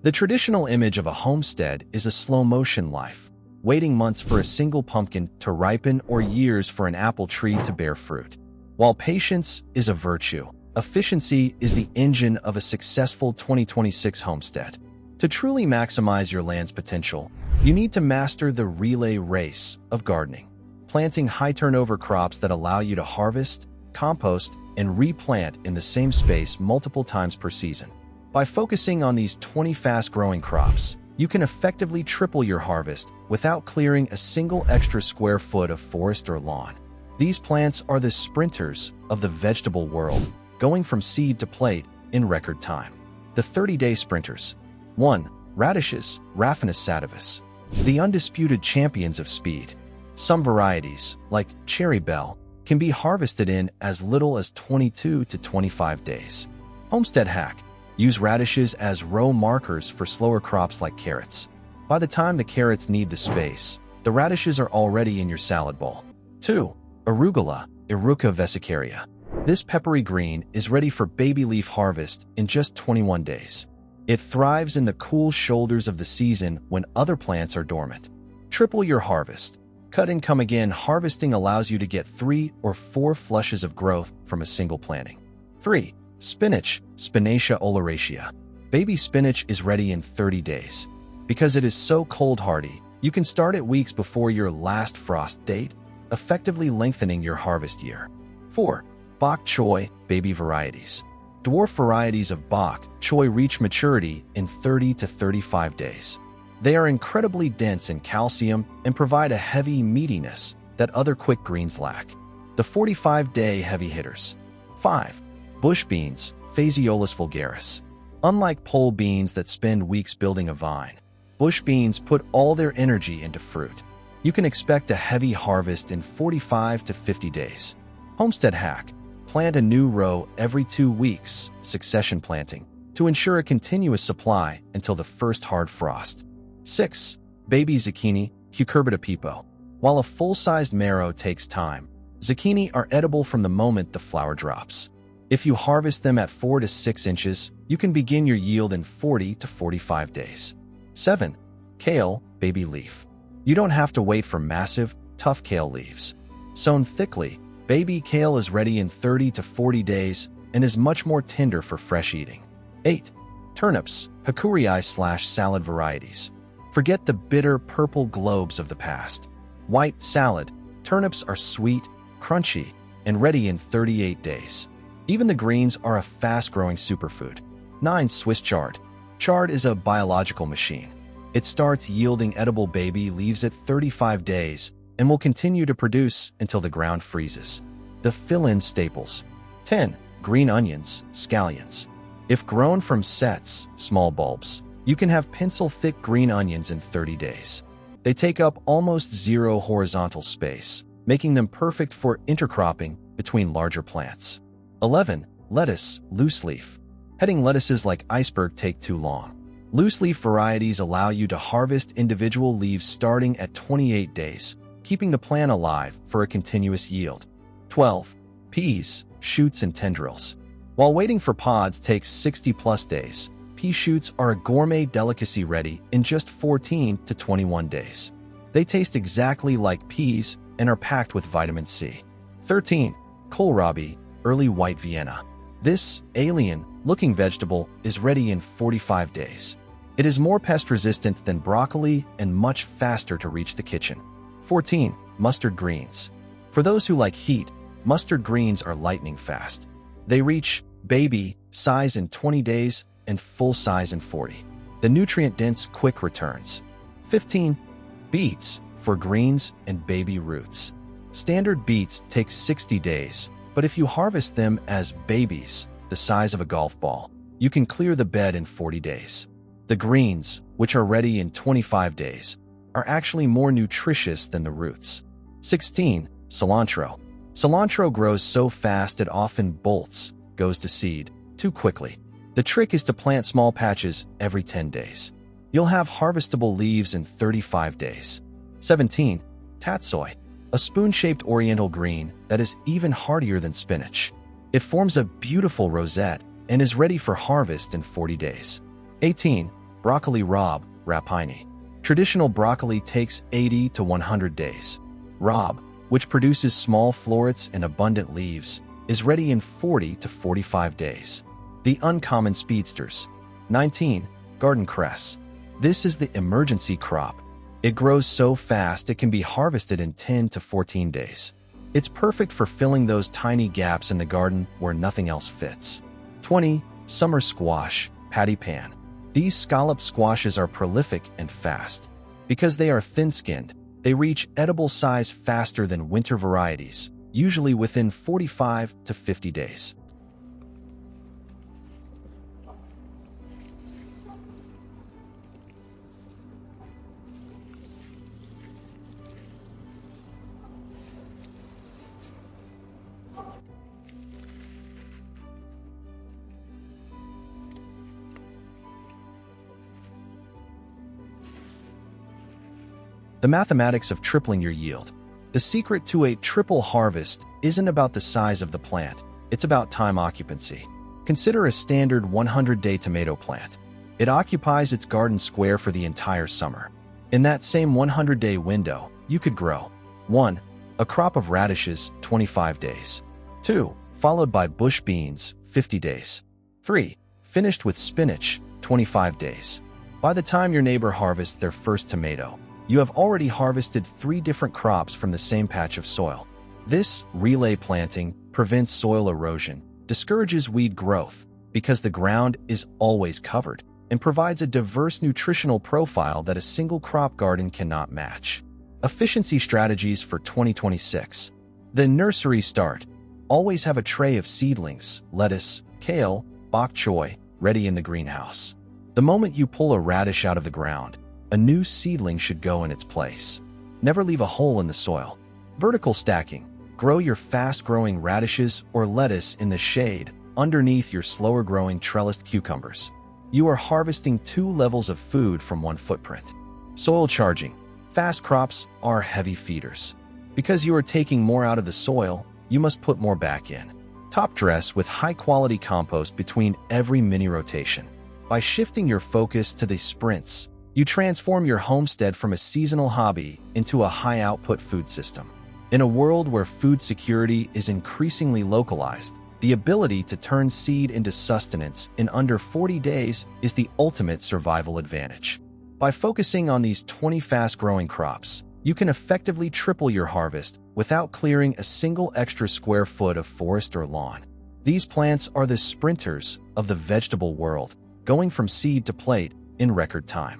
The traditional image of a homestead is a slow-motion life, waiting months for a single pumpkin to ripen or years for an apple tree to bear fruit. While patience is a virtue, efficiency is the engine of a successful 2026 homestead. To truly maximize your land's potential, you need to master the relay race of gardening, planting high-turnover crops that allow you to harvest, compost, and replant in the same space multiple times per season. By focusing on these 20 fast-growing crops, you can effectively triple your harvest without clearing a single extra square foot of forest or lawn. These plants are the sprinters of the vegetable world, going from seed to plate in record time. The 30-day sprinters. 1. Radishes, Raphanus sativus. The undisputed champions of speed. Some varieties, like Cherry Belle, can be harvested in as little as 22 to 25 days. Homestead hack. Use radishes as row markers for slower crops like carrots. By the time the carrots need the space, the radishes are already in your salad bowl. 2. Arugula, Eruca vesicaria. This peppery green is ready for baby leaf harvest in just 21 days. It thrives in the cool shoulders of the season when other plants are dormant. Triple your harvest. Cut and come again harvesting allows you to get 3 or 4 flushes of growth from a single planting. 3. Spinach, Spinacia oleracea. Baby spinach is ready in 30 days. Because it is so cold-hardy, you can start it weeks before your last frost date, effectively lengthening your harvest year. 4. Bok choy, baby varieties. Dwarf varieties of bok choy reach maturity in 30 to 35 days. They are incredibly dense in calcium and provide a heavy meatiness that other quick greens lack. The 45-day heavy hitters. 5. Bush beans, Phaseolus vulgaris. Unlike pole beans that spend weeks building a vine, bush beans put all their energy into fruit. You can expect a heavy harvest in 45 to 50 days. Homestead hack. Plant a new row every 2 weeks, succession planting, to ensure a continuous supply until the first hard frost. 6. Baby zucchini, Cucurbita pepo. While a full-sized marrow takes time, zucchini are edible from the moment the flower drops. If you harvest them at 4 to 6 inches, you can begin your yield in 40 to 45 days. 7. Kale, baby leaf. You don't have to wait for massive, tough kale leaves. Sown thickly, baby kale is ready in 30 to 40 days and is much more tender for fresh eating. 8. Turnips, Hakurii/salad varieties. Forget the bitter purple globes of the past. White salad, turnips are sweet, crunchy, and ready in 38 days. Even the greens are a fast-growing superfood. 9. Swiss chard. Chard is a biological machine. It starts yielding edible baby leaves at 35 days and will continue to produce until the ground freezes. The fill-in staples. 10. Green onions, scallions. If grown from sets, small bulbs, you can have pencil-thick green onions in 30 days. They take up almost zero horizontal space, making them perfect for intercropping between larger plants. 11. Lettuce, loose leaf. Heading lettuces like iceberg take too long. Loose leaf varieties allow you to harvest individual leaves starting at 28 days, keeping the plant alive for a continuous yield. 12. Peas, shoots and tendrils. While waiting for pods takes 60-plus days, pea shoots are a gourmet delicacy ready in just 14 to 21 days. They taste exactly like peas and are packed with vitamin C. 13. Kohlrabi, early white Vienna. This alien-looking vegetable is ready in 45 days. It is more pest-resistant than broccoli and much faster to reach the kitchen. 14. Mustard greens. For those who like heat, mustard greens are lightning fast. They reach baby size in 20 days and full size in 40. The nutrient-dense quick returns. 15. Beets, for greens and baby roots. Standard beets take 60 days, but if you harvest them as babies, the size of a golf ball, you can clear the bed in 40 days. The greens, which are ready in 25 days, are actually more nutritious than the roots. 16. Cilantro. Cilantro grows so fast it often goes to seed, too quickly. The trick is to plant small patches every 10 days. You'll have harvestable leaves in 35 days. 17. Tatsoi, a spoon-shaped oriental green that is even hardier than spinach. It forms a beautiful rosette and is ready for harvest in 40 days. 18. Broccoli Rob, rapini. Traditional broccoli takes 80 to 100 days. Rob, which produces small florets and abundant leaves, is ready in 40 to 45 days. The uncommon speedsters. 19. Garden cress. This is the emergency crop. It grows so fast it can be harvested in 10 to 14 days. It's perfect for filling those tiny gaps in the garden where nothing else fits. 20. Summer squash, patty pan. These scallop squashes are prolific and fast. Because they are thin-skinned, they reach edible size faster than winter varieties, usually within 45 to 50 days. The mathematics of tripling your yield. The secret to a triple harvest isn't about the size of the plant, it's about time occupancy. Consider a standard 100-day tomato plant. It occupies its garden square for the entire summer. In that same 100-day window, you could grow 1. A crop of radishes, 25 days. 2. Followed by bush beans, 50 days. 3. Finished with spinach, 25 days. By the time your neighbor harvests their first tomato, you have already harvested 3 different crops from the same patch of soil. This relay planting prevents soil erosion, discourages weed growth because the ground is always covered, and provides a diverse nutritional profile that a single crop garden cannot match. Efficiency strategies for 2026. The nursery start. Always have a tray of seedlings, lettuce, kale, bok choy, ready in the greenhouse. The moment you pull a radish out of the ground, a new seedling should go in its place. Never leave a hole in the soil. Vertical stacking. Grow your fast-growing radishes or lettuce in the shade underneath your slower-growing trellised cucumbers. You are harvesting 2 levels of food from 1 footprint. Soil charging. Fast crops are heavy feeders. Because you are taking more out of the soil, you must put more back in. Top dress with high-quality compost between every mini rotation. By shifting your focus to the sprints, you transform your homestead from a seasonal hobby into a high-output food system. In a world where food security is increasingly localized, the ability to turn seed into sustenance in under 40 days is the ultimate survival advantage. By focusing on these 20 fast-growing crops, you can effectively triple your harvest without clearing a single extra square foot of forest or lawn. These plants are the sprinters of the vegetable world, going from seed to plate in record time.